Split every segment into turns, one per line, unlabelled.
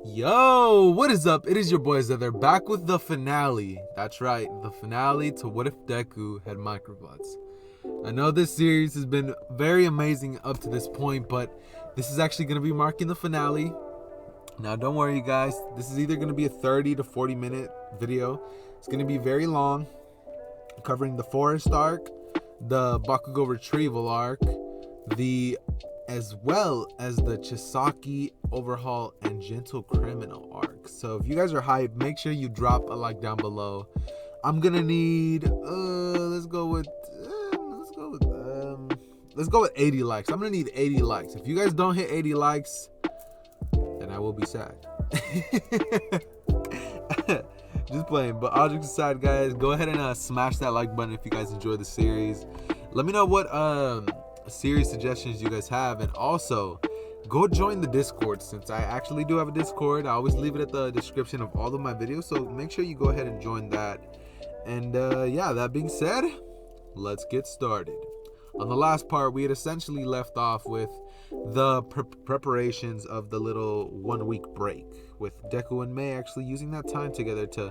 Yo, what is up? It is your boys that they're back with the finale. That's right, the finale to What If Deku Had Microbots. I know this series has been very amazing up to this point, but this is actually going to be marking the finale. Now, don't worry, you guys. This is either going to be a 30 to 40 minute video. It's going to be very long, covering the forest arc, the Bakugo retrieval arc, as well as the Chisaki, Overhaul, and Gentle Criminal arc. So if you guys are hyped, make sure you drop a like down below. I'm gonna need let's go with 80 likes. I'm gonna need 80 likes. If you guys don't hit 80 likes, then I will be sad. Just playing. But all jokes aside, guys, go ahead and smash that like button if you guys enjoy the series. Let me know what series suggestions you guys have, and also go join the Discord, since I actually do have a Discord. I always leave it at the description of all of my videos, so make sure you go ahead and join that. And yeah, that being said, let's get started. On the last part, we had essentially left off with the preparations of the little 1 week break, with Deku and Mei actually using that time together to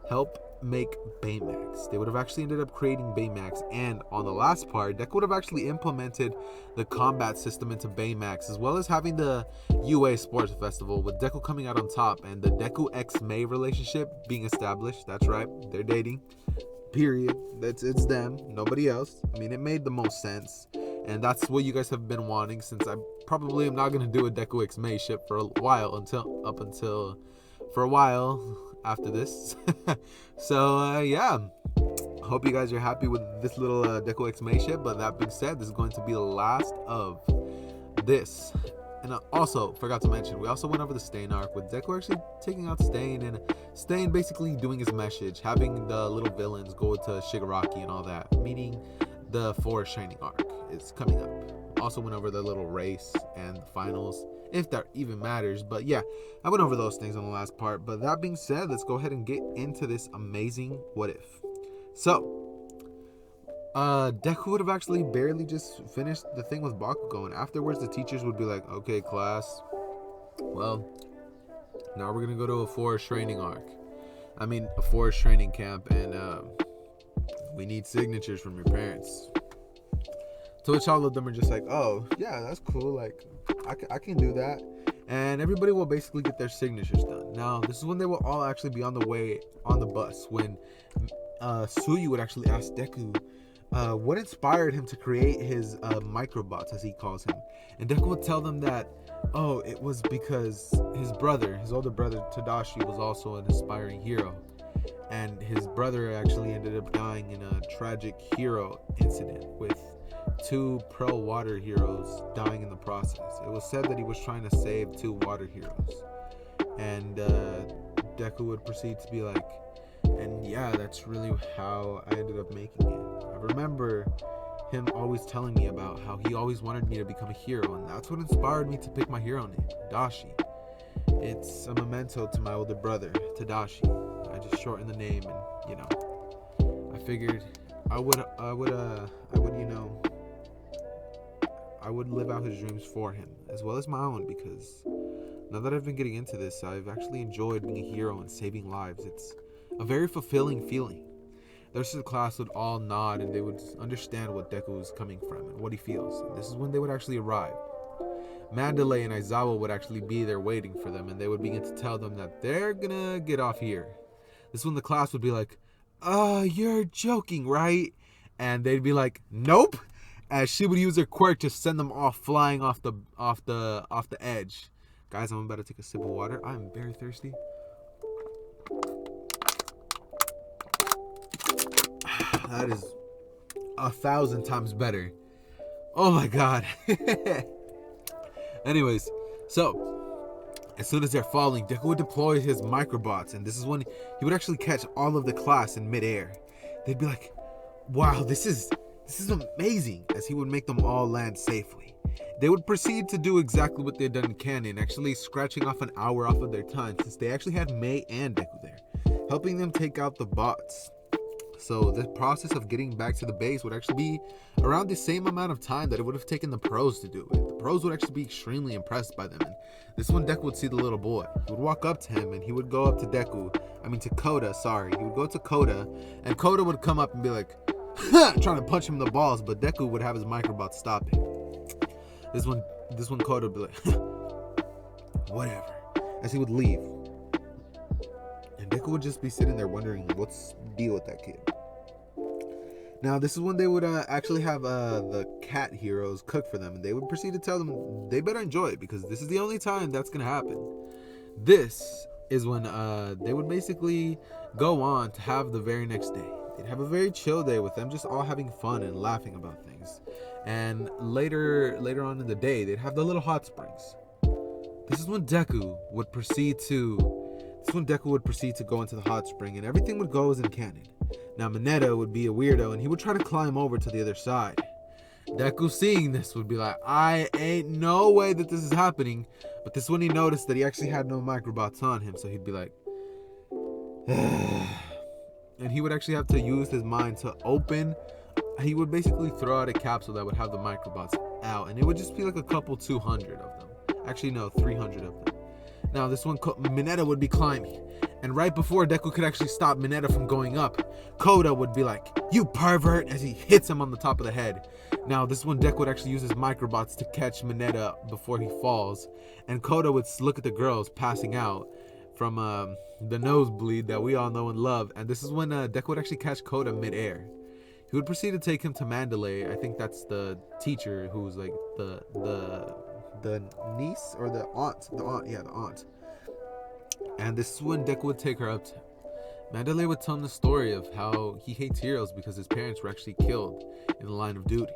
help make Baymax. They would have actually ended up creating Baymax, and on the last part, Deku would have actually implemented the combat system into Baymax, as well as having the UA Sports Festival, with Deku coming out on top and the Deku x Mei relationship being established. That's right, they're dating. Period. It's them, nobody else. I mean, it made the most sense, and that's what you guys have been wanting, since I probably am not gonna do a Deku x Mei ship for a while after this. So yeah, hope you guys are happy with this little Deku x Mei ship. But that being said, this is going to be the last of this. And also forgot to mention, we also went over the Stain arc, with Deku actually taking out Stain, and Stain basically doing his message, having the little villains go to Shigaraki and all that, meaning the Forest Shining arc is coming up. Also went over the little race and the finals, if that even matters. But yeah, I went over those things on the last part. But that being said, let's go ahead and get into this amazing what if. So Deku would have actually barely just finished the thing with Bakugo, and afterwards the teachers would be like, okay class, well, now we're gonna go to a forest training camp, and we need signatures from your parents. To which all of them are just like, oh yeah, that's cool, like I can do that. And everybody will basically get their signatures done. Now this is when they will all actually be on the way on the bus, when Suyu would actually ask Deku what inspired him to create his microbots, as he calls him. And Deku would tell them that, oh, it was because his older brother Tadashi, was also an aspiring hero, and his brother actually ended up dying in a tragic hero incident, with 2 pro water heroes dying in the process. It was said that he was trying to save 2 water heroes, and Deku would proceed to be like, and yeah, that's really how I ended up making it. I remember him always telling me about how he always wanted me to become a hero, and that's what inspired me to pick my hero name, Dashi. It's a memento to my older brother, Tadashi. I just shortened the name, and I figured I would live out his dreams for him, as well as my own, because now that I've been getting into this, I've actually enjoyed being a hero and saving lives. It's a very fulfilling feeling. The rest of the class would all nod, and they would understand what Deku was coming from and what he feels. And this is when they would actually arrive. Mandalay and Aizawa would actually be there waiting for them, and they would begin to tell them that they're gonna get off here. This is when the class would be like, you're joking, right? And they'd be like, nope, as she would use her quirk to send them off flying off the edge. Guys, I'm about to take a sip of water. I'm very thirsty. That is 1,000 times better. Oh my god. Anyways, so as soon as they're falling, Deku would deploy his microbots, and this is when he would actually catch all of the class in midair. They'd be like, wow, this is amazing, as he would make them all land safely. They would proceed to do exactly what they'd done in canon, actually scratching off an hour off of their time, since they actually had Mei and Deku there, helping them take out the bots. So the process of getting back to the base would actually be around the same amount of time that it would have taken the pros to do it. The pros would actually be extremely impressed by them. And this one, Deku would see the little boy. He would walk up to him and he would go up to Koda, sorry. He would go to Koda and Koda would come up and be like, trying to punch him in the balls, but Deku would have his microbot stop it. This one Koda would be like, whatever, as he would leave. And Deku would just be sitting there wondering what's the deal with that kid. Now, this is when they would actually have the cat heroes cook for them, and they would proceed to tell them they better enjoy it because this is the only time that's going to happen. This is when they would basically go on to have the very next day. They'd have a very chill day with them, just all having fun and laughing about things. And later on in the day, they'd have the little hot springs. This is when Deku would proceed to go into the hot spring, and everything would go as in canon. Now, Mineta would be a weirdo, and he would try to climb over to the other side. Deku, seeing this, would be like, I ain't no way that this is happening. But this is when he noticed that he actually had no microbots on him, so he'd be like, and he would actually have to use his mind to open. He would basically throw out a capsule that would have the microbots out, and it would just be like a couple 200 of them. Actually, no, 300 of them. Now, this one, Mineta would be climbing, and right before Deku could actually stop Mineta from going up, Koda would be like, you pervert, as he hits him on the top of the head. Now, this one, Deku would actually use his microbots to catch Mineta before he falls, and Koda would look at the girls passing out from the nosebleed that we all know and love, and this is when Deku would actually catch Koda midair. He would proceed to take him to Mandalay. I think that's the teacher who's like the niece or the aunt. The aunt. And this is when Deku would take her up to him. Mandalay would tell him the story of how he hates heroes because his parents were actually killed in the line of duty.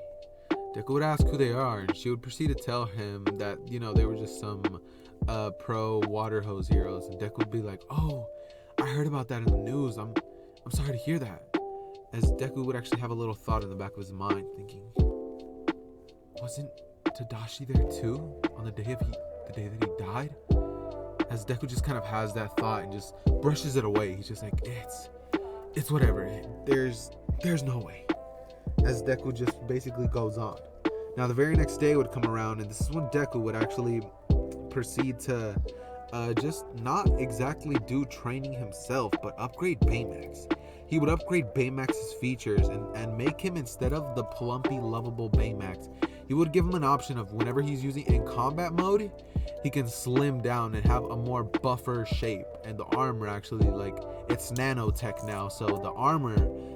Deku would ask who they are, and she would proceed to tell him that, you know, they were just some pro water hose heroes. And Deku would be like, oh, I heard about that in the news. I'm sorry to hear that. As Deku would actually have a little thought in the back of his mind, thinking, wasn't Tadashi there too on the day that he died? As Deku just kind of has that thought and just brushes it away. He's just like, it's whatever. There's no way. As Deku just basically goes on. Now the very next day would come around, and this is when Deku would actually proceed to just not exactly do training himself, but upgrade Baymax. He would upgrade Baymax's features and make him, instead of the plumpy, lovable Baymax, he would give him an option of whenever he's using in combat mode, he can slim down and have a more buffer shape. And the armor actually, like, it's nanotech now, so the armor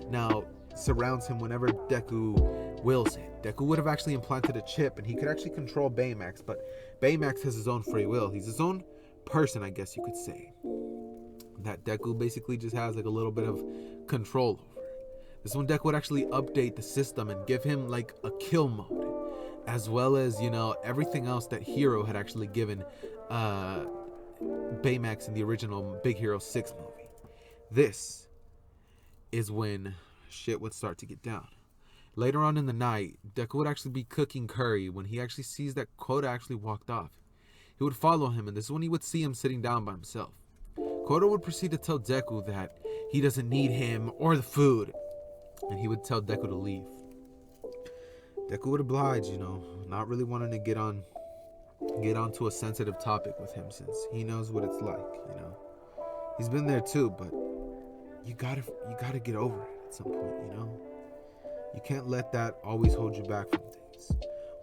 now surrounds him whenever Deku wills it. Deku would have actually implanted a chip, and he could actually control Baymax, but Baymax has his own free will. He's his own person, I guess you could say, that Deku basically just has like a little bit of control over. This one, Deku would actually update the system and give him like a kill mode, as well as, you know, everything else that Hero had actually given Baymax in the original Big Hero 6 movie. This is when shit would start to get down. Later on in the night, Deku would actually be cooking curry when he actually sees that Koda actually walked off. He would follow him, and this is when he would see him sitting down by himself. Koda would proceed to tell Deku that he doesn't need him or the food, and he would tell Deku to leave. Deku would oblige, you know, not really wanting to get onto a sensitive topic with him, since he knows what it's like, you know. He's been there too, but you gotta get over it at some point, you know. You can't let that always hold you back from things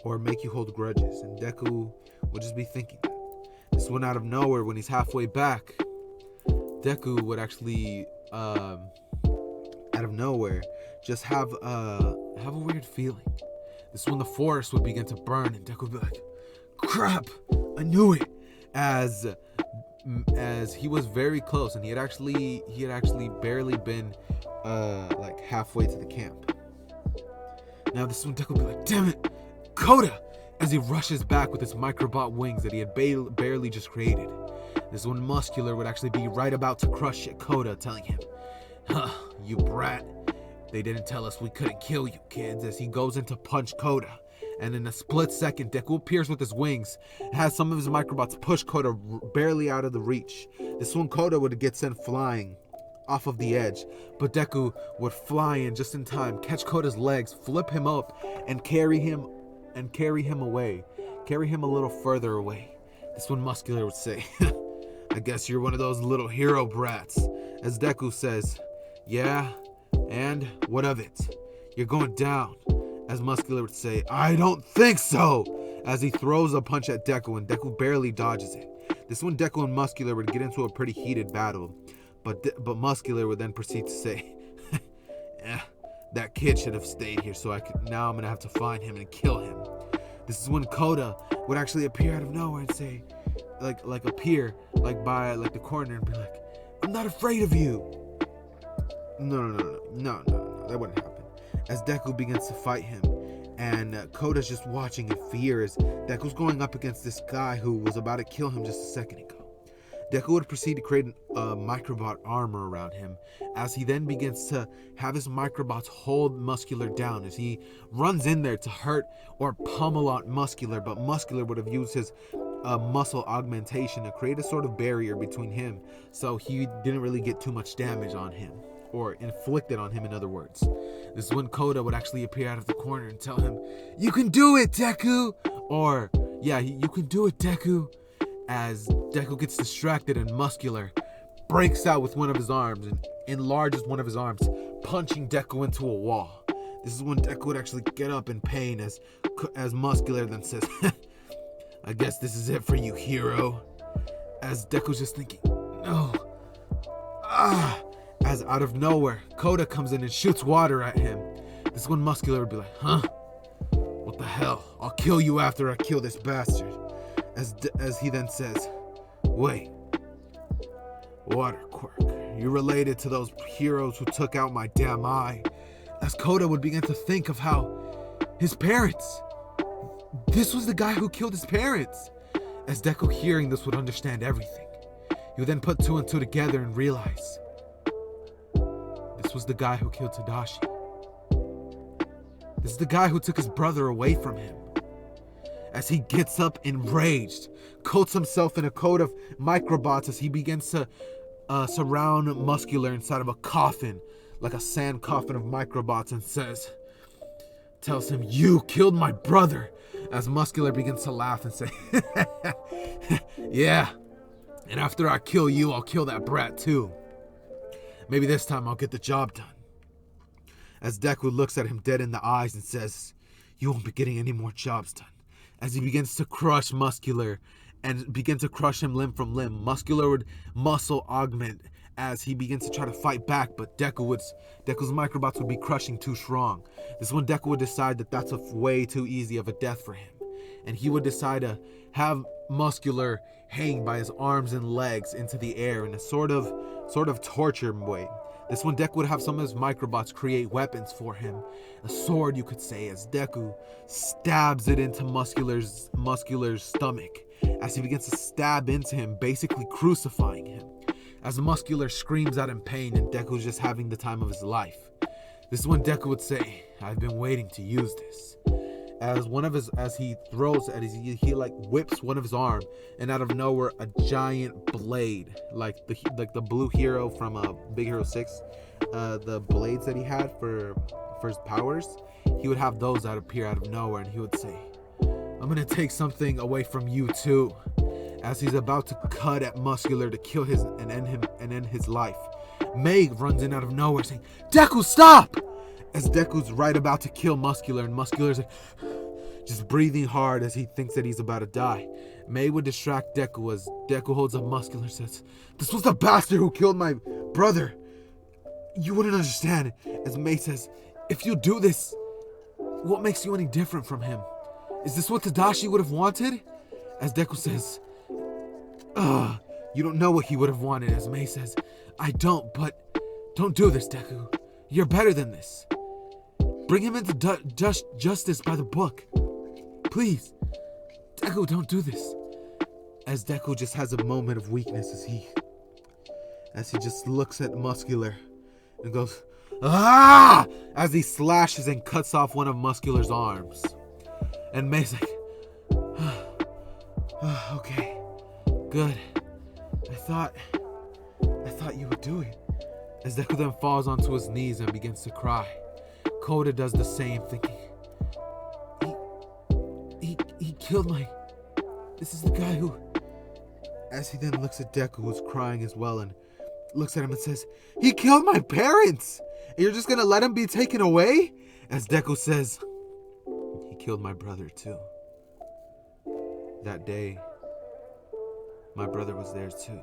or make you hold grudges. And Deku would just be thinking that. This one, out of nowhere, when he's halfway back, Deku would actually out of nowhere just have a weird feeling. This is when the forest would begin to burn, and Deku would be like, crap, I knew it. As he was very close, and he had actually barely been like halfway to the camp. Now this is when Deku would be like, damn it, Koda, as he rushes back with his microbot wings that he had barely just created. This is when Muscular would actually be right about to crush Koda, telling him, huh, you brat, they didn't tell us we couldn't kill you, kids, as he goes in to punch Koda. And in a split second, Deku appears with his wings and has some of his microbots push Koda barely out of the reach. This one, Koda would get sent flying off of the edge, but Deku would fly in just in time, catch Koda's legs, flip him up, and carry him away. Carry him a little further away. This one Muscular would say, I guess you're one of those little hero brats. As Deku says, yeah, and what of it? You're going down. As Muscular would say, I don't think so. As he throws a punch at Deku, and Deku barely dodges it. This one Deku and Muscular would get into a pretty heated battle. But Muscular would then proceed to say, that kid should have stayed here, so now I'm going to have to find him and kill him. This is when Koda would actually appear out of nowhere and say, appear by the corner and be like, I'm not afraid of you. No, that wouldn't happen. As Deku begins to fight him, and Koda's just watching in fear as Deku's going up against this guy who was about to kill him just a second ago. Deku would proceed to create a microbot armor around him, as he then begins to have his microbots hold Muscular down as he runs in there to hurt or pummel out Muscular, but Muscular would have used his muscle augmentation to create a sort of barrier between him, so he didn't really get too much damage on him, or inflicted on him, in other words. This is when Koda would actually appear out of the corner and tell him, you can do it, Deku! Or, yeah, you can do it, Deku! As Deku gets distracted and Muscular breaks out with one of his arms and enlarges one of his arms, punching Deku into a wall. This is when Deku would actually get up in pain as Muscular then says, I guess this is it for you, hero. As Deku's just thinking, no. As out of nowhere, Koda comes in and shoots water at him. This is when Muscular would be like, huh? What the hell? I'll kill you after I kill this bastard. As he then says, wait, Water Quirk, you related to those heroes who took out my damn eye. As Koda would begin to think of how his parents, this was the guy who killed his parents. As Deku, hearing this, would understand everything. He would then put two and two together and realize this was the guy who killed Tadashi. This is the guy who took his brother away from him. As he gets up enraged, coats himself in a coat of microbots as he begins to surround Muscular inside of a coffin, like a sand coffin of microbots, and tells him, you killed my brother. As Muscular begins to laugh and say, yeah, and after I kill you, I'll kill that brat too. Maybe this time I'll get the job done. As Deku looks at him dead in the eyes and says, you won't be getting any more jobs done. As he begins to crush Muscular and begin to crush him limb from limb, Muscular would muscle augment as he begins to try to fight back, but Deku's microbots would be crushing too strong. This is when Deku would decide that that's a way too easy of a death for him, and he would decide to have Muscular hang by his arms and legs into the air in a sort of torture way. This one Deku would have some of his microbots create weapons for him. A sword, you could say, as Deku stabs it into Muscular's stomach as he begins to stab into him, basically crucifying him. As Muscular screams out in pain and Deku's just having the time of his life. This is when Deku would say, I've been waiting to use this. As he whips one of his arm, and out of nowhere a giant blade, like the blue hero from Big Hero 6, the blades that he had for his powers, he would have those that appear out of nowhere, and he would say, I'm gonna take something away from you too. As he's about to cut at Muscular to kill his and end his life, May runs in out of nowhere saying, Deku, stop! As Deku's right about to kill Muscular, and Muscular's like, just breathing hard as he thinks that he's about to die. May would distract Deku as Deku holds up Muscular and says, this was the bastard who killed my brother. You wouldn't understand. As May says, if you do this, what makes you any different from him? Is this what Tadashi would have wanted? As Deku says, you don't know what he would have wanted. As May says, I don't, but don't do this, Deku. You're better than this. Bring him into justice by the book. Please. Deku, don't do this. As Deku just has a moment of weakness as he just looks at Muscular and goes, ah! As he slashes and cuts off one of Muscular's arms. And May's like, okay, good. I thought you would do it. As Deku then falls onto his knees and begins to cry, Koda does the same, thinking, he killed my... This is the guy who... As he then looks at Deku, who's crying as well, and looks at him and says, he killed my parents! And you're just gonna let him be taken away? As Deku says, he killed my brother too. That day, my brother was there too.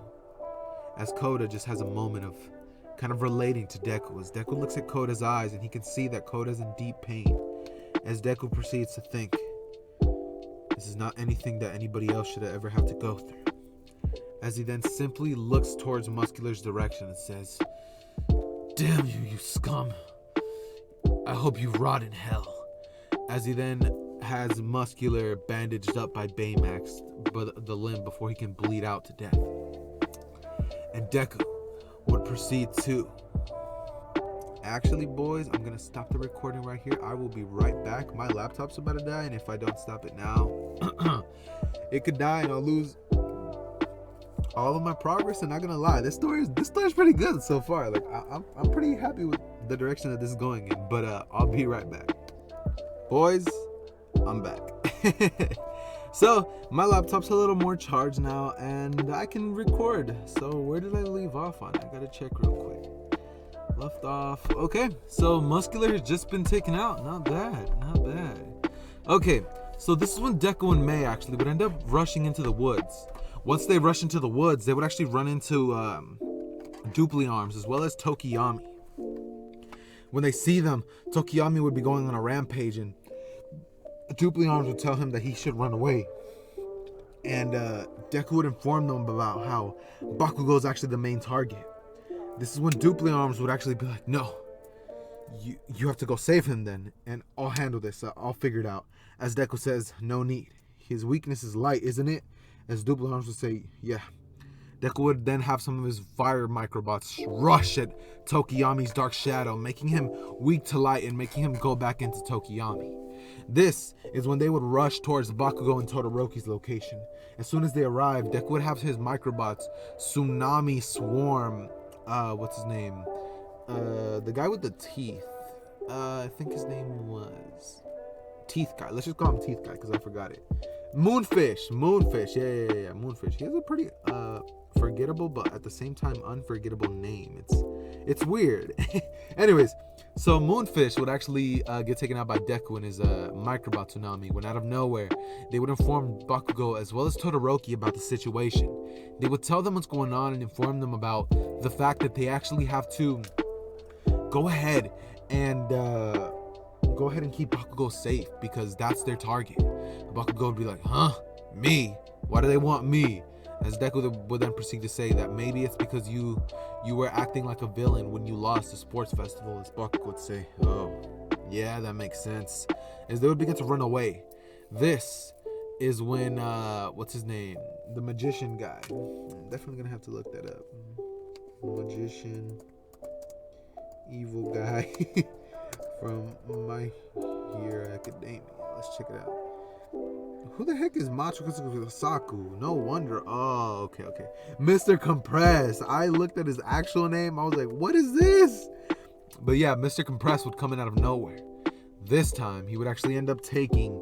As Koda just has a moment of kind of relating to Deku, as Deku looks at Koda's eyes and he can see that Koda's in deep pain. As Deku proceeds to think, this is not anything that anybody else should ever have to go through. As he then simply looks towards Muscular's direction and says, damn you, you scum. I hope you rot in hell. As he then has Muscular bandaged up by Baymax, the limb, before he can bleed out to death. And Deku would proceed to... Actually, boys, I'm going to stop the recording right here. I will be right back. My laptop's about to die, and if I don't stop it now, it could die and I'll lose all of my progress. And not gonna lie, this story is pretty good so far. Like I'm pretty happy with the direction that this is going in. But I'll be right back, boys. I'm back. So my laptop's a little more charged now, and I can record. So where did I leave off on? I gotta check real quick. Left off. Okay, so Muscular has just been taken out. Not bad, not bad. Okay, so this is when Deku and Mei actually would end up rushing into the woods. Once they rush into the woods, they would actually run into Dupli Arms as well as Tokiyami. When they see them, Tokiyami would be going on a rampage, and Dupli Arms would tell him that he should run away. And Deku would inform them about how Bakugo is actually the main target. This is when Dupli Arms would actually be like, no, you have to go save him then, and I'll handle this. I'll figure it out. As Deku says, no need. His weakness is light, isn't it? As Dupli Arms would say, yeah. Deku would then have some of his fire microbots rush at Tokiyami's dark shadow, making him weak to light and making him go back into Tokiyami. This is when they would rush towards Bakugo and Todoroki's location. As soon as they arrived, Deku would have his microbots Tsunami Swarm, what's his name? The guy with the teeth. I think his name was Teeth Guy. Let's just call him Teeth Guy because I forgot it. Moonfish. Yeah. Moonfish. He has a pretty forgettable but at the same time unforgettable name. It's weird. Anyways, so Moonfish would actually get taken out by Deku and his microbot Tsunami, when out of nowhere they would inform Bakugo as well as Todoroki about the situation. They would tell them what's going on and inform them about the fact that they actually have to go ahead and keep Bakugo safe because that's their target. Bakugo would be like, huh? Me? Why do they want me? As Deku would then proceed to say that maybe it's because you were acting like a villain when you lost the sports festival. As Bakugo would say, oh, yeah, that makes sense. As they would begin to run away. This is when, what's his name? The magician guy. I'm definitely gonna have to look that up. Magician, evil guy from My Hero Academia. Let's check it out. Who the heck is Macho Saku? No wonder. Oh, okay. Mr. Compress. I looked at his actual name. I was like, what is this? But yeah, Mr. Compress would come in out of nowhere. This time, he would actually end up taking...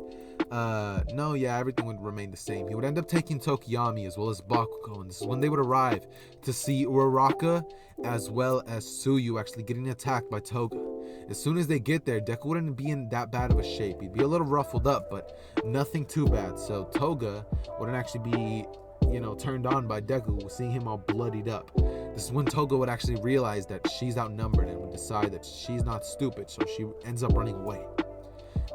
everything would remain the same. He would end up taking Tokiyami as well as Bakugo. And this is when they would arrive to see Uraraka as well as Tsuyu actually getting attacked by Toga. As soon as they get there, Deku wouldn't be in that bad of a shape. He'd be a little ruffled up, but nothing too bad. So Toga wouldn't actually be, turned on by Deku, seeing him all bloodied up. This is when Toga would actually realize that she's outnumbered and would decide that she's not stupid, so she ends up running away.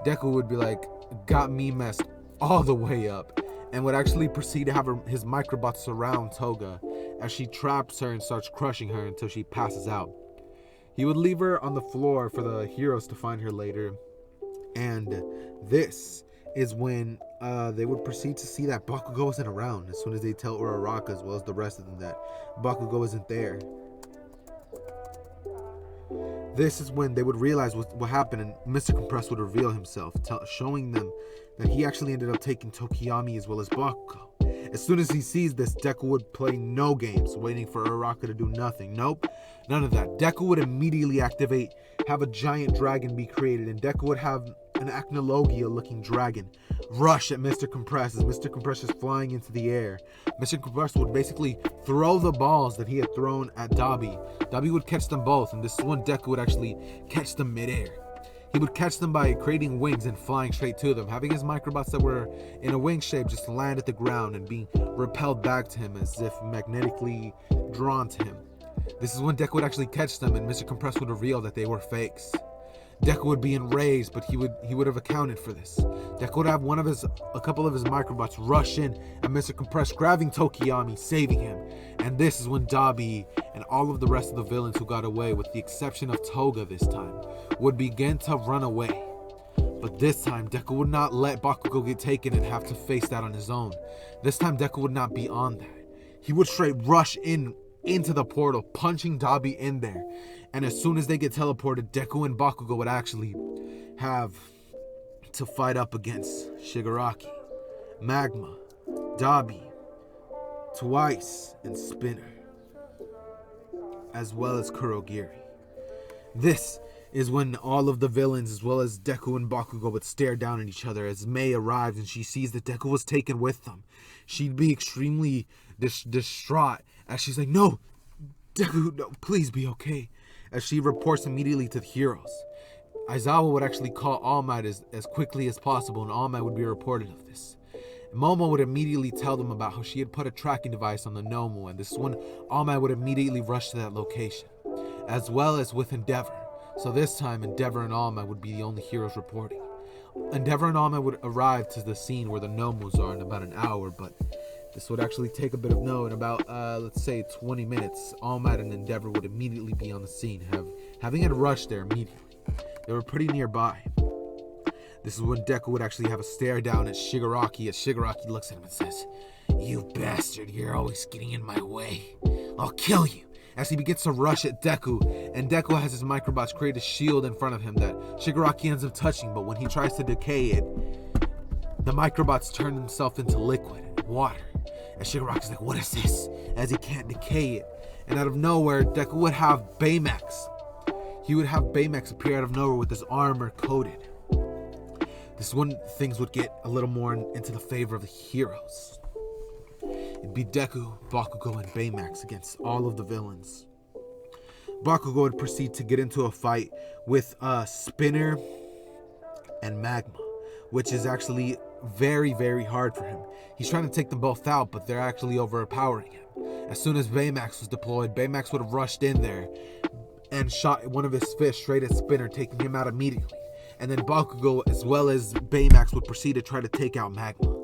Deku would be like, got me messed all the way up, and would actually proceed to have his microbots surround Toga as she traps her and starts crushing her until she passes out. He would leave her on the floor for the heroes to find her later. And this is when they would proceed to see that Bakugo isn't around. As soon as they tell Uraraka as well as the rest of them that Bakugo isn't there. This is when they would realize what happened, and Mr. Compress would reveal himself, showing them that he actually ended up taking Tokiyami as well as Bakugo. As soon as he sees this, Deku would play no games, waiting for Uraraka to do nothing. Nope, none of that. Deku would immediately activate, have a giant dragon be created, and Deku would have an Acnologia-looking dragon rush at Mr. Compress as Mr. Compress is flying into the air. Mr. Compress would basically throw the balls that he had thrown at Dabi. Dabi would catch them both, and this one Deku would actually catch them midair. He would catch them by creating wings and flying straight to them, having his microbots that were in a wing shape just land at the ground and being repelled back to him as if magnetically drawn to him. This is when Deku would actually catch them, and Mr. Compress would reveal that they were fakes. Deku would be enraged, but he would have accounted for this. Deku would have a couple of his microbots rush in and Mr. Compress grabbing Tokiyami, saving him. And this is when Dabi and all of the rest of the villains who got away, with the exception of Toga this time, would begin to run away. But this time, Deku would not let Bakugo get taken and have to face that on his own. This time, Deku would not be on that. He would straight rush into the portal, punching Dabi in there. And as soon as they get teleported, Deku and Bakugo would actually have to fight up against Shigaraki, Magma, Dabi, Twice, and Spinner, as well as Kurogiri. This is when all of the villains, as well as Deku and Bakugo, would stare down at each other as Mei arrives and she sees that Deku was taken with them. She'd be extremely distraught as she's like, "No, Deku, no, please be okay," as she reports immediately to the heroes. Aizawa would actually call All Might as quickly as possible, and All Might would be reported of this. Momo would immediately tell them about how she had put a tracking device on the Nomu, and this is when All Might would immediately rush to that location, as well as with Endeavor. So this time, Endeavor and All Might would be the only heroes reporting. Endeavor and All Might would arrive to the scene where the Nomus are in about an hour, but this would actually take a bit of note. In about, let's say, 20 minutes, All Might and Endeavor would immediately be on the scene, having it rushed there immediately. They were pretty nearby. This is when Deku would actually have a stare down at Shigaraki, as Shigaraki looks at him and says, "You bastard, you're always getting in my way. I'll kill you," as he begins to rush at Deku, and Deku has his microbots create a shield in front of him that Shigaraki ends up touching, but when he tries to decay it, the microbots turn themselves into liquid and water. And Shigaraki's like, "What is this?" as he can't decay it. And out of nowhere, Deku would have Baymax. He would have Baymax appear out of nowhere with his armor coated. This is when things would get a little more into the favor of the heroes. It'd be Deku, Bakugo, and Baymax against all of the villains. Bakugo would proceed to get into a fight with Spinner and Magma, which is actually very, very hard for him. He's trying to take them both out, but they're actually overpowering him. As soon as Baymax was deployed, Baymax would have rushed in there and shot one of his fists straight at Spinner, taking him out immediately. And then Bakugo, as well as Baymax, would proceed to try to take out Magma.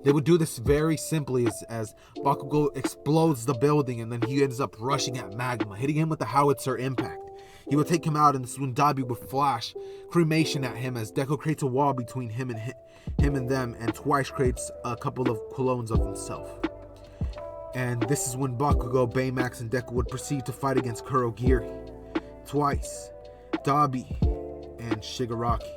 They would do this very simply as Bakugo explodes the building, and then he ends up rushing at Magma, hitting him with the howitzer impact. He would take him out, and this is when Dabi would flash cremation at him as Deku creates a wall between him and them, and Twice creates a couple of clones of himself. And this is when Bakugo, Baymax, and Deku would proceed to fight against Kurogiri, Twice, Dabi, and Shigaraki.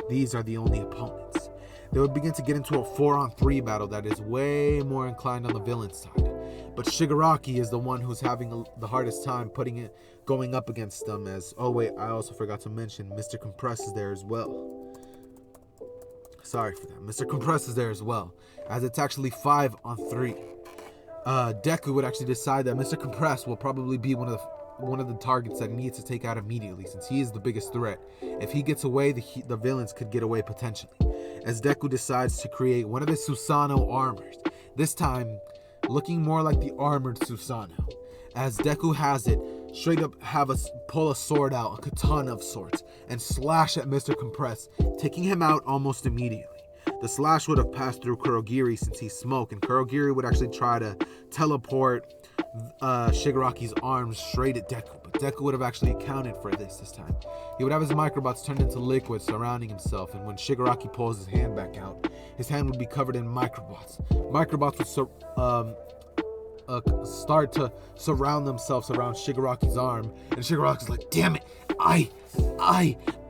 These are the only opponents. They would begin to get into a 4-on-3 battle that is way more inclined on the villain side. But Shigaraki is the one who's having the hardest time going up against them, as, oh wait, I also forgot to mention, Mr. Compress is there as well. Sorry for that. Mr. Compress is there as well, as it's actually 5-on-3. Deku would actually decide that Mr. Compress will probably be one of the targets that he needs to take out immediately, since he is the biggest threat. If he gets away, the villains could get away potentially. As Deku decides to create one of his Susanoo armors, this time looking more like the armored Susanoo. As Deku has it, straight up pull a sword out, a katana of sorts, and slash at Mr. Compress, taking him out almost immediately. The slash would have passed through Kurogiri since he's smoke, and Kurogiri would actually try to teleport Shigaraki's arms straight at Deku, but Deku would have actually accounted for this time. He would have his microbots turned into liquid surrounding himself, and when Shigaraki pulls his hand back out, his hand would be covered in microbots. Microbots would start to surround themselves around Shigaraki's arm, and Shigaraki's like, "Damn it, I,"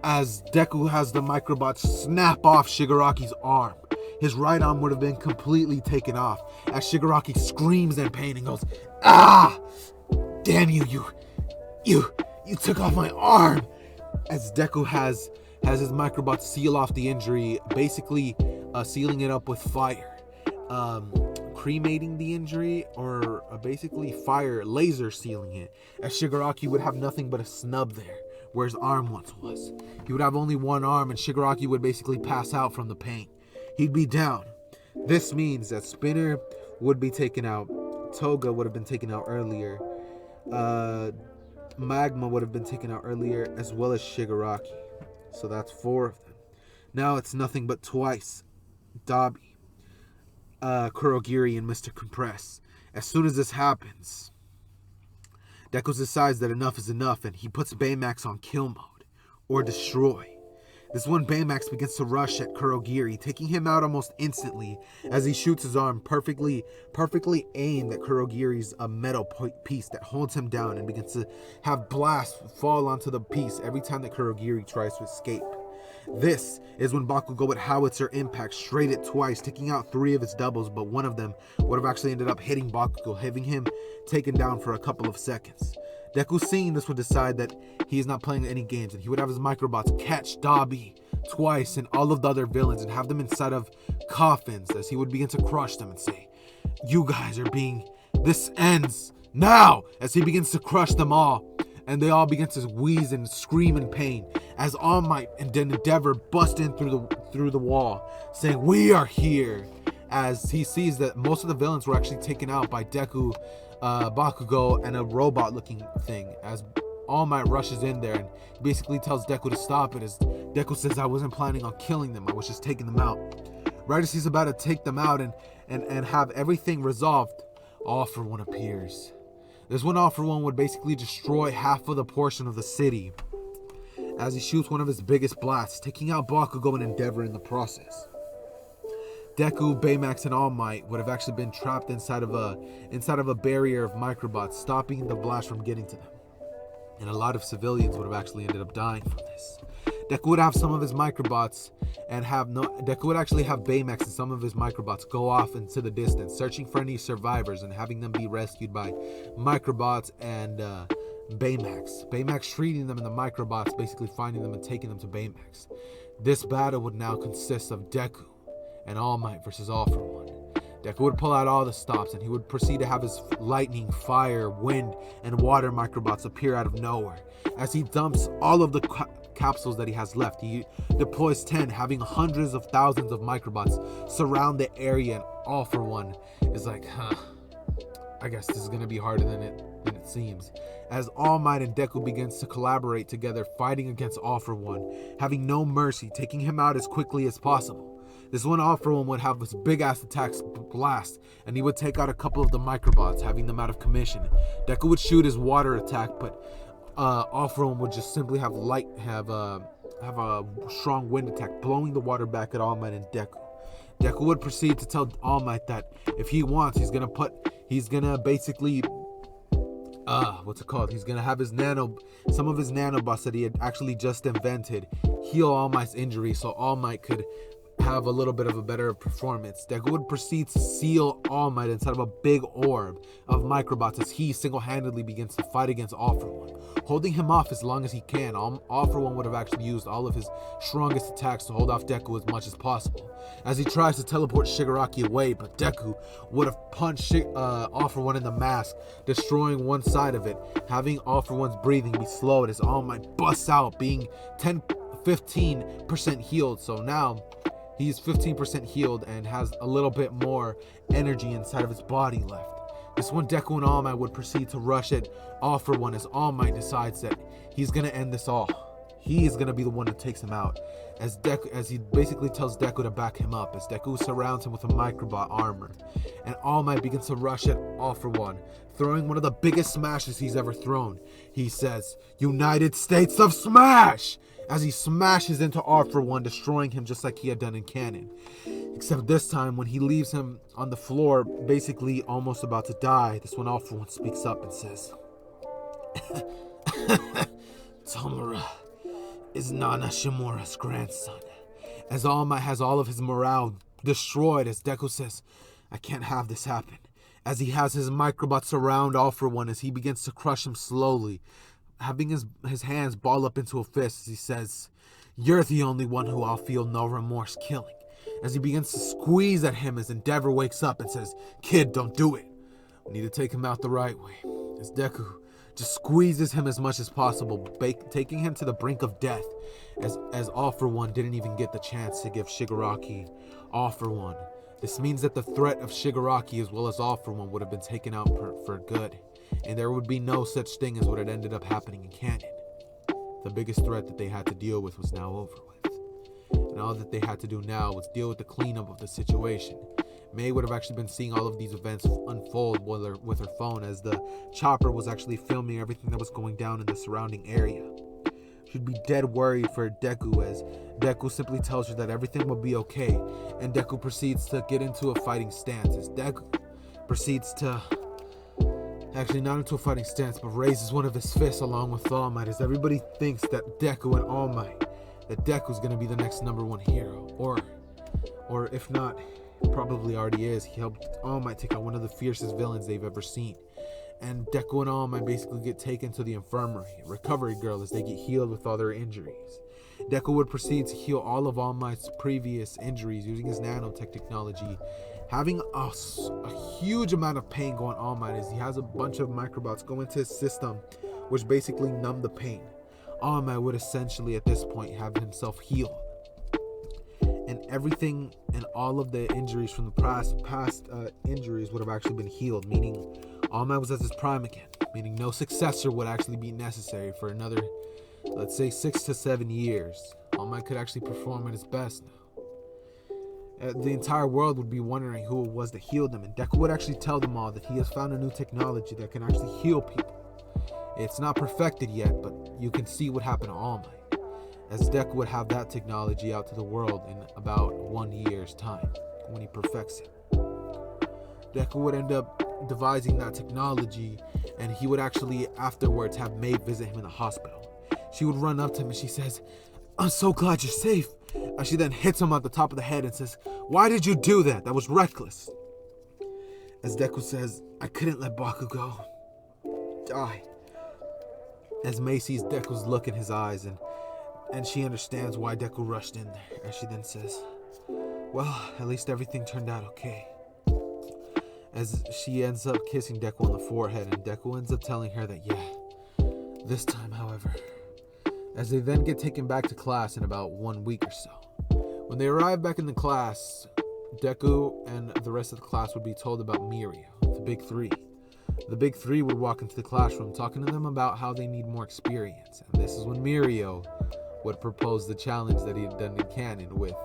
as Deku has the microbots snap off Shigaraki's arm. his right arm would have been completely taken off as Shigaraki screams in pain and goes, "Ah! Damn you took off my arm!" As Deku has his microbot seal off the injury, basically sealing it up with fire. Cremating the injury, or basically fire laser sealing it, as Shigaraki would have nothing but a snub there where his arm once was. He would have only one arm, and Shigaraki would basically pass out from the pain. He'd be down. This means that Spinner would be taken out, Toga would have been taken out earlier, Magma would have been taken out earlier, as well as Shigaraki. So that's 4 of them. Now it's nothing but twice. Dabi, Kurogiri, and Mr. Compress. As soon as this happens, Deku decides that enough is enough, and he puts Baymax on kill mode, or destroy. This one, Baymax begins to rush at Kurogiri, taking him out almost instantly as he shoots his arm perfectly aimed at Kurogiri's metal piece that holds him down, and begins to have blasts fall onto the piece every time that Kurogiri tries to escape. This is when Bakugo would howitzer impact straight at twice, taking out 3 of his doubles, but one of them would have actually ended up hitting Bakugo, having him taken down for a couple of seconds. Deku, seeing this, would decide that he is not playing any games, and he would have his microbots catch Dabi twice and all of the other villains and have them inside of coffins, as he would begin to crush them and say, "You guys are being... This ends now!" As he begins to crush them all, and they all begin to wheeze and scream in pain as All Might and Endeavor bust in through the wall, saying, "We are here!" As he sees that most of the villains were actually taken out by Deku, Bakugo, and a robot-looking thing. As All Might rushes in there and basically tells Deku to stop it, as Deku says, "I wasn't planning on killing them, I was just taking them out." Right as he's about to take them out and have everything resolved, All For One appears. This one, All For One, would basically destroy half of the portion of the city as he shoots one of his biggest blasts, taking out Bakugo and Endeavor in the process. Deku, Baymax, and All Might would have actually been trapped inside of a barrier of microbots, stopping the blast from getting to them. And a lot of civilians would have actually ended up dying from this. Deku would have some of his microbots Deku would actually have Baymax and some of his microbots go off into the distance, searching for any survivors and having them be rescued by microbots and Baymax. Baymax treating them, and the microbots basically finding them and taking them to Baymax. This battle would now consist of Deku and All Might versus All For One. Deku would pull out all the stops, and he would proceed to have his lightning, fire, wind, and water microbots appear out of nowhere. As he dumps all of the capsules that he has left, he deploys 10, having hundreds of thousands of microbots surround the area, and All For One is like, I guess this is going to be harder than it seems. As All Might and Deku begins to collaborate together, fighting against All For One, having no mercy, taking him out as quickly as possible. This one, All For One, would have this big ass attacks blast, and he would take out a couple of the microbots, having them out of commission. Deku would shoot his water attack, but All For One would just simply have a strong wind attack, blowing the water back at All Might and Deku. Deku would proceed to tell All Might that if he wants, he's gonna basically he's gonna have some of his nanobots that he had actually just invented heal All Might's injury, so All Might could have a little bit of a better performance. Deku would proceed to seal All Might inside of a big orb of microbots as he single-handedly begins to fight against All For One, holding him off as long as he can. All For One would have actually used all of his strongest attacks to hold off Deku as much as possible, as he tries to teleport Shigaraki away, but Deku would have punched All For One in the mask, destroying one side of it, having All For One's breathing be slowed as All Might busts out, being 15% healed. So now he's 15% healed and has a little bit more energy inside of his body left. This one, Deku and All Might would proceed to rush at All For One as All Might decides that he's going to end this all. He is going to be the one that takes him out, as he basically tells Deku to back him up, as Deku surrounds him with a microbot armor. And All Might begins to rush at All For One, throwing one of the biggest smashes he's ever thrown. He says, "United States of Smash!" as he smashes into All For One, destroying him just like he had done in canon. Except this time, when he leaves him on the floor, basically almost about to die, this one, All For One, speaks up and says, "Tomura is Nana Shimura's grandson." As All Might has all of his morale destroyed as Deku says, I can't have this happen. As he has his microbots surround All For One as he begins to crush him slowly, having his hands ball up into a fist as he says, you're the only one who I'll feel no remorse killing. As he begins to squeeze at him as Endeavor wakes up and says, kid, don't do it. We need to take him out the right way. As Deku just squeezes him as much as possible, taking him to the brink of death, as All For One didn't even get the chance to give Shigaraki All For One. This means that the threat of Shigaraki as well as All For One would have been taken out for good, and there would be no such thing as what had ended up happening in canon. The biggest threat that they had to deal with was now over with, and all that they had to do now was deal with the cleanup of the situation. May would have actually been seeing all of these events unfold with her phone as the chopper was actually filming everything that was going down in the surrounding area. She'd be dead worried for Deku as Deku simply tells her that everything will be okay, and Deku proceeds to get into a fighting stance as Deku proceeds to, actually not into a fighting stance, but raises one of his fists along with All Might as everybody thinks that Deku and All Might, that Deku's going to be the next #1 hero, or if not, probably already is. He helped All Might take out one of the fiercest villains they've ever seen. And Deku and All Might basically get taken to the infirmary, Recovery Girl, as they get healed with all their injuries. Deku would proceed to heal all of All Might's previous injuries using his nanotech technology, having a huge amount of pain going on All Might as he has a bunch of microbots go into his system, which basically numb the pain. All Might would essentially at this point have himself healed. And everything and all of the injuries from the past injuries would have actually been healed, meaning All Might was at his prime again, meaning no successor would actually be necessary for another, let's say, 6 to 7 years. All Might could actually perform at his best now. The entire world would be wondering who it was that healed them, and Deku would actually tell them all that he has found a new technology that can actually heal people. It's not perfected yet, but you can see what happened to All Might, as Deku would have that technology out to the world in about 1 year's time when he perfects it. Deku would end up devising that technology, and he would actually afterwards have May visit him in the hospital. She would run up to him and she says, I'm so glad you're safe. And she then hits him on the top of the head and says, why did you do that? That was reckless. As Deku says, I couldn't let Bakugo die. As May sees Deku's look in his eyes and she understands why Deku rushed in there. And she then says, well, at least everything turned out okay. As she ends up kissing Deku on the forehead, and Deku ends up telling her that, yeah, this time, however. As they then get taken back to class in about 1 week or so. When they arrive back in the class, Deku and the rest of the class would be told about Mirio, the big three. The big three would walk into the classroom talking to them about how they need more experience. And this is when Mirio would propose the challenge that he had done in canon, with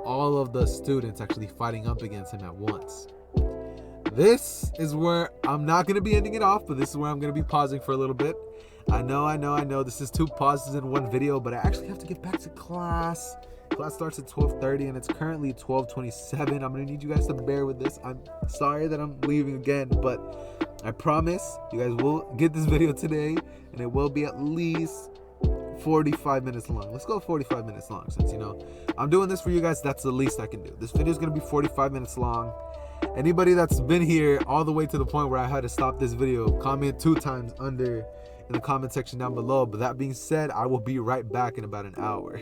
all of the students actually fighting up against him at once. This is where I'm not going to be ending it off, but this is where I'm going to be pausing for a little bit. I know. This is 2 pauses in 1 video, but I actually have to get back to class. Class starts at 12:30 and it's currently 12:27. I'm going to need you guys to bear with this. I'm sorry that I'm leaving again, but I promise you guys will get this video today, and it will be at least 45 minutes long. Let's go 45 minutes long, since, you know, I'm doing this for you guys. That's the least I can do. This video is going to be 45 minutes long. Anybody that's been here all the way to the point where I had to stop this video, comment 2 times under in the comment section down below. But that being said, I will be right back in about an hour.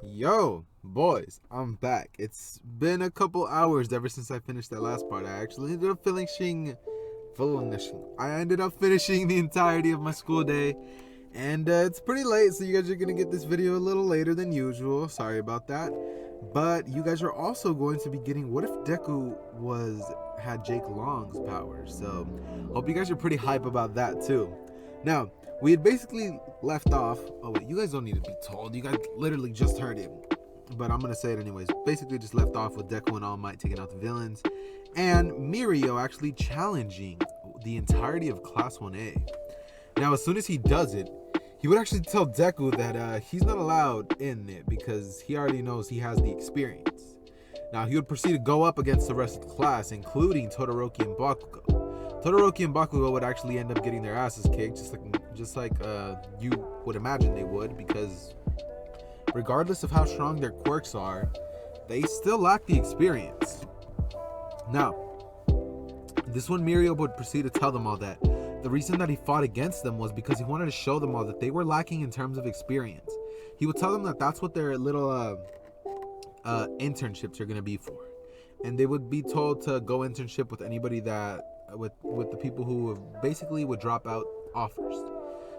Yo, boys, I'm back. It's been a couple hours ever since I finished that last part. I actually ended up finishing the entirety of my school day. And it's pretty late, so you guys are going to get this video a little later than usual. Sorry about that. But you guys are also going to be getting what if Deku had Jake Long's powers. So hope you guys are pretty hype about that too. Now, we had basically left off. Oh wait, you guys don't need to be told. You guys literally just heard it. But I'm going to say it anyways. Basically just left off with Deku and All Might taking out the villains. And Mirio actually challenging the entirety of Class 1A. Now, as soon as he does it, he would actually tell Deku that he's not allowed in it because he already knows he has the experience. Now, he would proceed to go up against the rest of the class, including Todoroki and Bakugo. Todoroki and Bakugo would actually end up getting their asses kicked, just like you would imagine they would, because regardless of how strong their quirks are, they still lack the experience. Now, this one Mirio would proceed to tell them all that the reason that he fought against them was because he wanted to show them all that they were lacking in terms of experience. He would tell them that that's what their little internships are going to be for. And they would be told to go internship with anybody that, with the people who basically would drop out offers.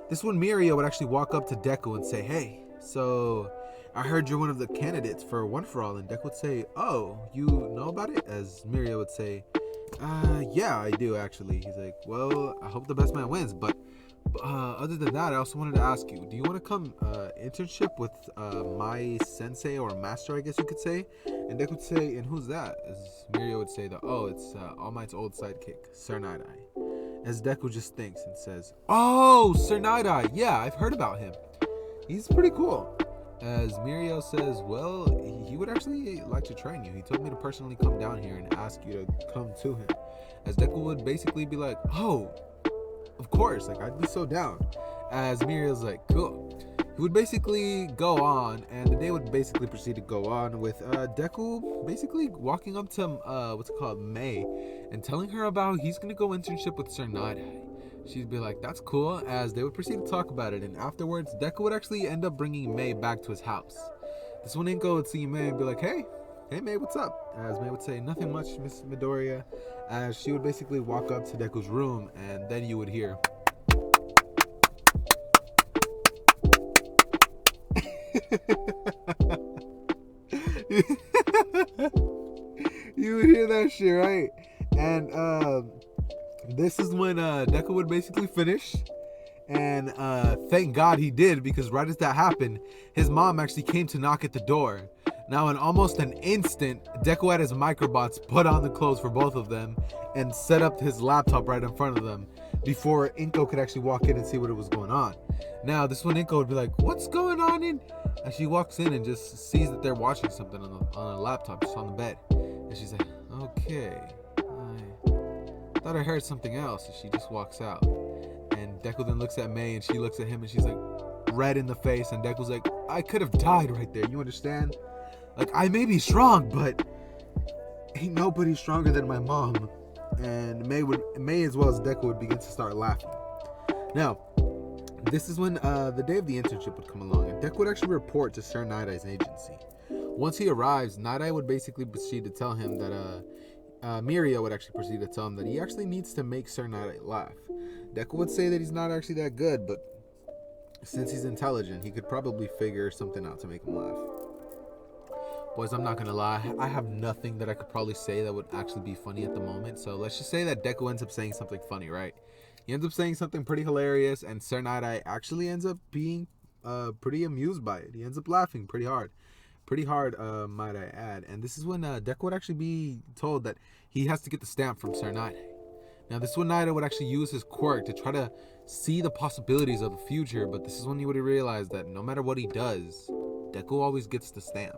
This one Mirio would actually walk up to Deku and say, hey, so I heard you're one of the candidates for One For All. And Deku would say, oh, you know about it? As Mirio would say, yeah, I do actually. He's like, well, I hope the best man wins, but other than that, I also wanted to ask you, do you want to come internship with my sensei or master, I guess you could say? And Deku would say, and who's that? As Mirio would say that, oh, it's All Might's old sidekick, Sir Nighteye. As Deku just thinks and says, oh, Sir Nighteye, yeah, I've heard about him. He's pretty cool. As Mirio says, well, he would actually like to train you. He told me to personally come down here and ask you to come to him. As Deku would basically be like, oh, of course, like I'd be so down. As Mirio's like, cool. He would basically go on, and the day would basically proceed to go on with Deku basically walking up to May, and telling her about he's gonna go internship with Sir Nighteye. She'd be like, that's cool. As they would proceed to talk about it, and afterwards Deku would actually end up bringing May back to his house. This one Inko would see May and be like, hey May, what's up? As May would say, nothing much, Miss Midoriya. As she would basically walk up to Deku's room, and then you would hear you would hear that shit, right? And this is when Deku would basically finish. And thank God he did, because right as that happened, his mom actually came to knock at the door. Now in almost an instant, Deku had his microbots put on the clothes for both of them and set up his laptop right in front of them before Inko could actually walk in and see what was going on. Now this one Inko would be like, what's going on in? And she walks in and just sees that they're watching something on a laptop just on the bed. And she's like, okay, I thought I heard something else. And she just walks out. And Deku then looks at May and she looks at him and she's like red in the face. And Deku's like, I could have died right there. You understand? Like, I may be strong, but ain't nobody stronger than my mom. And May as well as Deku would begin to start laughing. Now, this is when the day of the internship would come along, and Deku would actually report to Sir Nightaye's agency. Once he arrives, Nighteye would basically proceed to tell him that Mirio would actually proceed to tell him that he actually needs to make Sir Nighteye laugh. Deku would say that he's not actually that good, but since he's intelligent, he could probably figure something out to make him laugh. Boys, I'm not gonna lie, I have nothing that I could probably say that would actually be funny at the moment. So let's just say that Deku ends up saying something funny, right? He ends up saying something pretty hilarious, and Sir Nighteye actually ends up being pretty amused by it. He ends up laughing pretty hard, might I add. And this is when Deku would actually be told that he has to get the stamp from Sir Nighteye. Now this is when Nighteye would actually use his quirk to try to see the possibilities of the future, but this is when he would realize that no matter what he does, Deku always gets the stamp.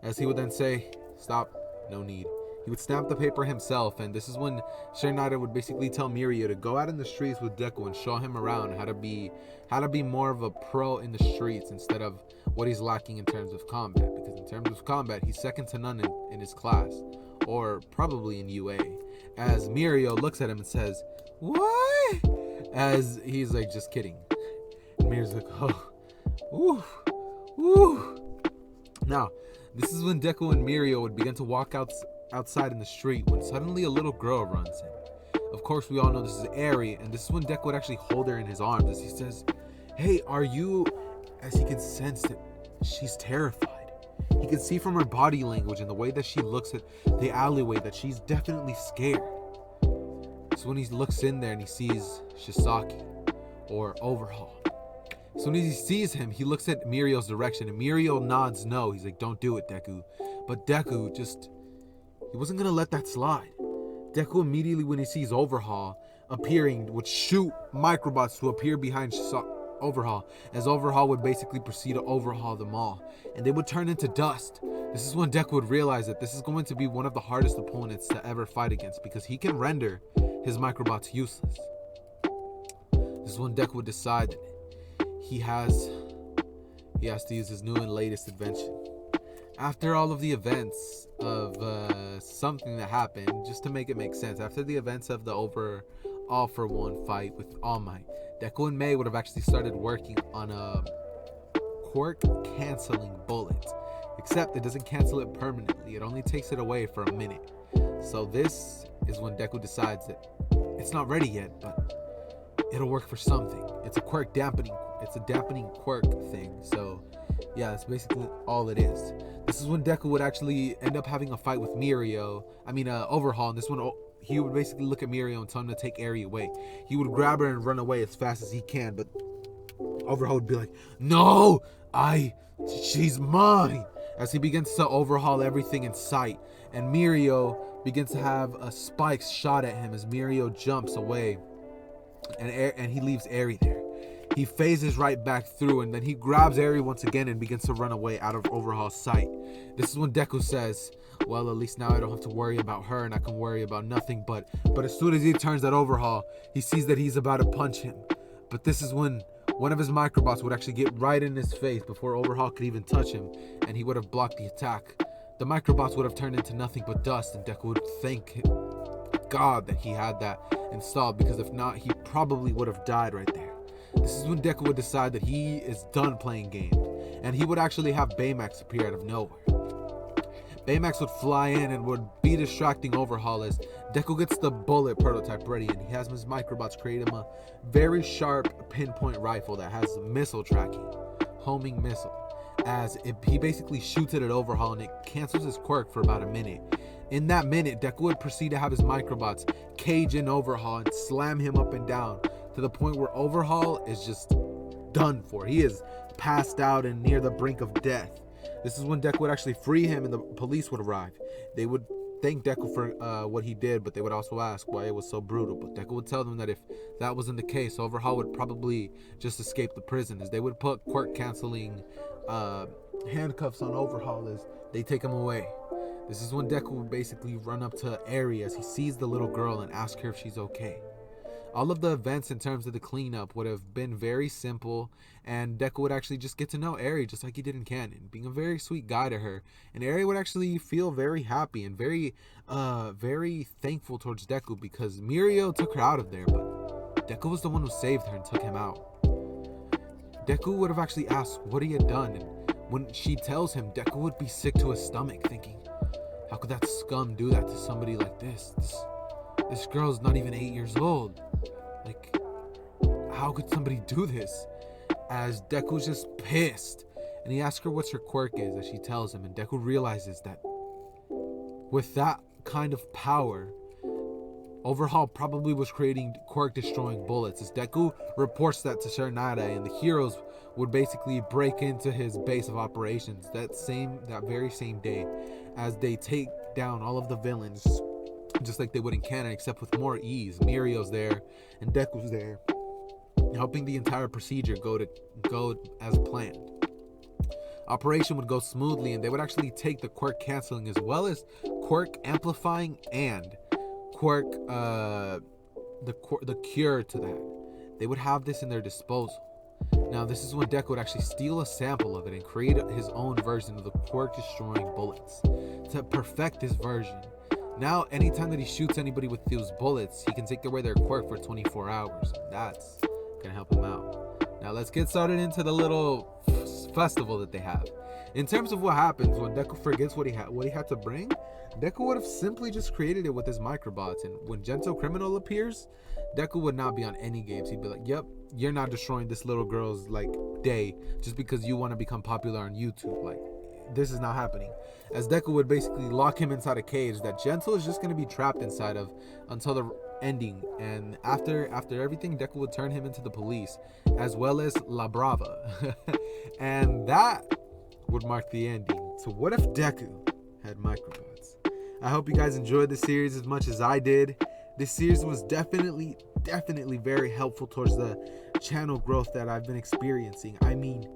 As he would then say, stop, no need. He would stamp the paper himself, and this is when Sir Nighteye would basically tell Mirio to go out in the streets with Deku and show him around how to be more of a pro in the streets instead of what he's lacking in terms of combat. Because in terms of combat, he's second to none in his class, or probably in UA. As Mirio looks at him and says, what? As he's like, just kidding. And Mirio's like, oh, ooh. Now, this is when Deku and Mirio would begin to walk outside in the street when suddenly a little girl runs in. Of course, we all know this is Eri, and this is when Deku would actually hold her in his arms as he says, hey, are you? As he can sense that she's terrified. He can see from her body language and the way that she looks at the alleyway that she's definitely scared. So when he looks in there and he sees Shisaki, or Overhaul. So when he sees him, he looks at Mirio's direction, and Mirio nods no. He's like, don't do it, Deku. But Deku he wasn't gonna let that slide. Deku immediately, when he sees Overhaul appearing, would shoot microbots to appear behind Overhaul, as Overhaul would basically proceed to overhaul them all, and they would turn into dust. This is when Deku would realize that this is going to be one of the hardest opponents to ever fight against, because he can render his microbots useless. This is when Deku would decide that he has to use his new and latest invention. After all of the events of something that happened, just to make it make sense, after the events of the All for One fight with All Might, Deku and May would have actually started working on a quirk canceling bullet. Except it doesn't cancel it permanently, it only takes it away for a minute. So this is when Deku decides that it's not ready yet, but it'll work for something. It's a quirk dampening, it's a dampening quirk thing. So yeah, that's basically all it is. This is when Deku would actually end up having a fight with Overhaul, and this one he would basically look at Mirio and tell him to take Eri away. He would grab her and run away as fast as he can, but Overhaul would be like, no, she's mine, as he begins to overhaul everything in sight, and Mirio begins to have a spike shot at him as Mirio jumps away, and he leaves Eri there. He phases right back through, and then he grabs Eri once again and begins to run away out of Overhaul's sight. This is when Deku says, well, at least now I don't have to worry about her and I can worry about nothing. But as soon as he turns at Overhaul, he sees that he's about to punch him. But this is when one of his microbots would actually get right in his face before Overhaul could even touch him, and he would have blocked the attack. The microbots would have turned into nothing but dust, and Deku would thank God that he had that installed, because if not, he probably would have died right there. This is when Deku would decide that he is done playing games, and he would actually have Baymax appear out of nowhere. Baymax would fly in and would be distracting Overhaul as Deku gets the bullet prototype ready, and he has his microbots create him a very sharp pinpoint rifle that has missile tracking, homing missile, as he basically shoots it at Overhaul and it cancels his quirk for about a minute. In that minute, Deku would proceed to have his microbots cage in Overhaul and slam him up and down to the point where Overhaul is just done for. He is passed out and near the brink of death. This is when Deku would actually free him and the police would arrive. They would thank Deku for what he did, but they would also ask why it was so brutal. But Deku would tell them that if that wasn't the case, Overhaul would probably just escape the prison, as they would put quirk canceling handcuffs on Overhaul as they take him away. This is when Deku would basically run up to Eri as he sees the little girl and ask her if she's okay. All of the events in terms of the cleanup would have been very simple, and Deku would actually just get to know Eri just like he did in canon, being a very sweet guy to her, and Eri would actually feel very happy and very thankful towards Deku, because Mirio took her out of there, but Deku was the one who saved her and took him out. Deku would have actually asked what he had done, and when she tells him, Deku would be sick to his stomach, thinking, how could that scum do that to somebody like this? This girl's not even 8 years old. Like, how could somebody do this? As Deku's just pissed, and he asks her what her quirk is, as she tells him, and Deku realizes that with that kind of power, Overhaul probably was creating quirk destroying bullets, as Deku reports that to Sir Nighteye, and the heroes would basically break into his base of operations that very same day, as they take down all of the villains just like they would in canon, except with more ease. Mirio's there and Deku's there, helping the entire procedure go as planned. Operation would go smoothly, and they would actually take the quirk canceling as well as quirk amplifying and quirk the cure to that. They would have this in their disposal. Now this is when Deku would actually steal a sample of it and create his own version of the quirk destroying bullets to perfect his version. Now, anytime that he shoots anybody with those bullets, he can take away their quirk for 24 hours. That's gonna help him out. Now, let's get started into the little festival that they have. In terms of what happens when Deku forgets what he had to bring, Deku would have simply just created it with his microbots. And when Gentle Criminal appears, Deku would not be on any games. He'd be like, yep, you're not destroying this little girl's day just because you want to become popular on YouTube. Like, this is not happening. As Deku would basically lock him inside a cage that Gentle is just going to be trapped inside of until the ending. And after everything, Deku would turn him into the police as well as La Brava. And that would mark the ending. So what if Deku had microbots? I hope you guys enjoyed this series as much as I did. This series was definitely very helpful towards the channel growth that I've been experiencing. I mean,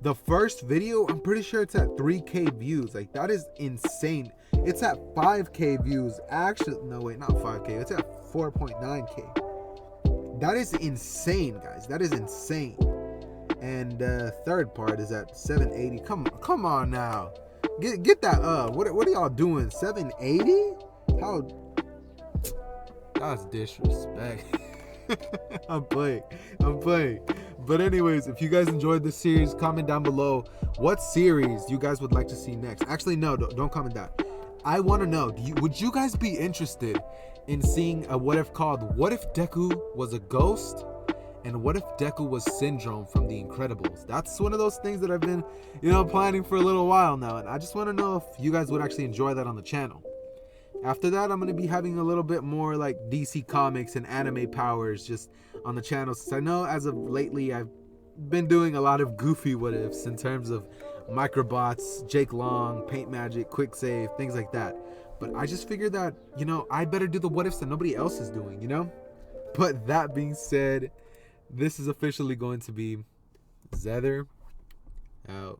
the first video, I'm pretty sure it's at 3K views. Like, that is insane. It's at 5K views. Actually, no, wait, not 5K. It's at 4.9K. That is insane, guys. That is insane. And third part is at 780. Come on now. Get that what are y'all doing? 780? How? That's disrespect. I'm playing. But anyways, if you guys enjoyed this series, comment down below what series you guys would like to see next. Actually, no, don't comment that. I want to know, would you guys be interested in seeing a what if called What If Deku Was a Ghost? And what if Deku was Syndrome from The Incredibles? That's one of those things that I've been, planning for a little while now. And I just want to know if you guys would actually enjoy that on the channel. After that, I'm going to be having a little bit more like DC Comics and anime powers just on the channel. Since I know as of lately, I've been doing a lot of goofy what ifs in terms of Microbots, Jake Long, Paint Magic, Quick Save, things like that. But I just figured that, I better do the what ifs that nobody else is doing, But that being said, this is officially going to be Zether out.